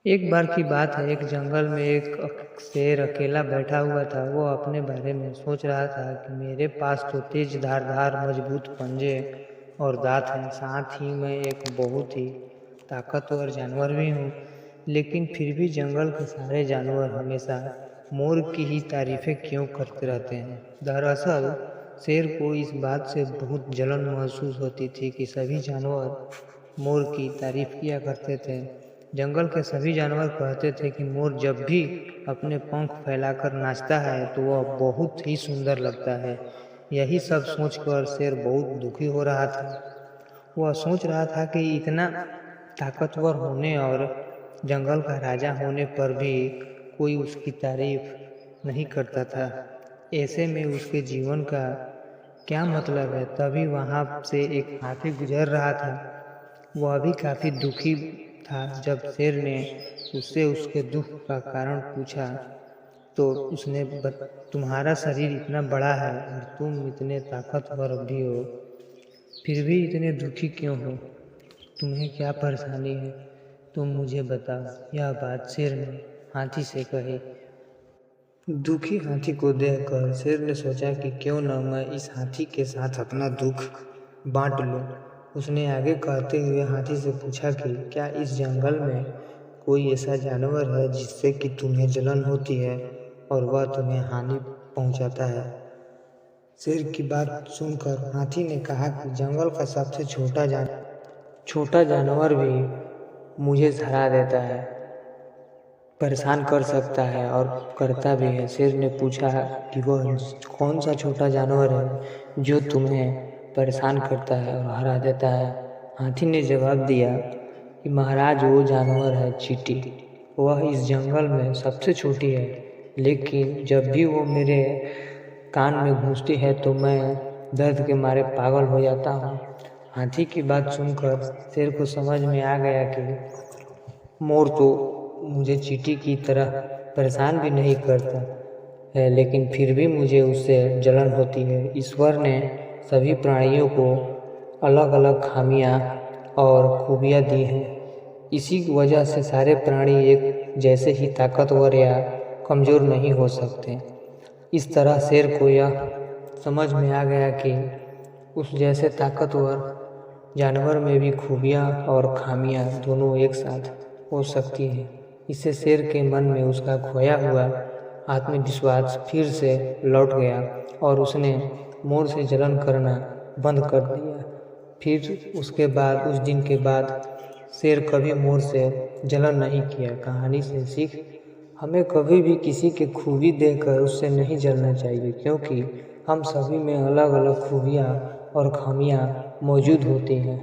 एक बार की बात है, एक जंगल में एक शेर अकेला बैठा हुआ था। वो अपने बारे में सोच रहा था कि मेरे पास तो तेज धारदार मजबूत पंजे और दांत हैं, साथ ही मैं एक बहुत ही ताकतवर जानवर भी हूँ। लेकिन फिर भी जंगल के सारे जानवर हमेशा मोर की ही तारीफें क्यों करते रहते हैं। दरअसल शेर को इस बात से बहुत जलन महसूस होती थी कि सभी जानवर मोर की तारीफ किया करते थे। जंगल के सभी जानवर कहते थे कि मोर जब भी अपने पंख फैलाकर नाचता है तो वह बहुत ही सुंदर लगता है। यही सब सोचकर शेर बहुत दुखी हो रहा था। वह सोच रहा था कि इतना ताकतवर होने और जंगल का राजा होने पर भी कोई उसकी तारीफ नहीं करता था। ऐसे में उसके जीवन का क्या मतलब है। तभी वहां से एक हाथी गुजर रहा था। वह भी काफी दुखी था। जब शेर ने उससे उसके दुख का कारण पूछा तो उसने तुम्हारा शरीर इतना बड़ा है और तुम इतने ताकतवर भी हो, फिर भी इतने दुखी क्यों हो? तुम्हें क्या परेशानी है? तुम मुझे बताओ। यह बात शेर ने हाथी से कही। दुखी हाथी को देखकर शेर ने सोचा कि क्यों न मैं इस हाथी के साथ अपना दुख बांट लूं। उसने आगे कहते हुए हाथी से पूछा कि क्या इस जंगल में कोई ऐसा जानवर है जिससे कि तुम्हें जलन होती है और वह तुम्हें हानि पहुंचाता है। शेर की बात सुनकर हाथी ने कहा कि जंगल का सबसे छोटा जानवर भी मुझे हरा देता है, परेशान कर सकता है और करता भी है। शेर ने पूछा कि वह कौन सा छोटा जानवर है जो तुम्हें परेशान करता है और हरा देता है। हाथी ने जवाब दिया कि महाराज, वो जानवर है चींटी। वह इस जंगल में सबसे छोटी है, लेकिन जब भी वो मेरे कान में घुसती है तो मैं दर्द के मारे पागल हो जाता हूँ। हाथी की बात सुनकर शेर को समझ में आ गया कि मोर तो मुझे चींटी की तरह परेशान भी नहीं करता है, लेकिन फिर भी मुझे उससे जलन होती है। ईश्वर ने सभी प्राणियों को अलग अलग खामियां और खूबियां दी हैं। इसी वजह से सारे प्राणी एक जैसे ही ताकतवर या कमज़ोर नहीं हो सकते। इस तरह शेर को यह समझ में आ गया कि उस जैसे ताकतवर जानवर में भी खूबियां और खामियां दोनों एक साथ हो सकती हैं। इससे शेर के मन में उसका खोया हुआ आत्मविश्वास फिर से लौट गया और उसने मोर से जलन करना बंद कर दिया। फिर उसके बाद उस दिन के बाद शेर कभी मोर से जलन नहीं किया। कहानी से सीख, हमें कभी भी किसी की खूबी देखकर उससे नहीं जलना चाहिए, क्योंकि हम सभी में अलग अलग खूबियाँ और खामियाँ मौजूद होती हैं।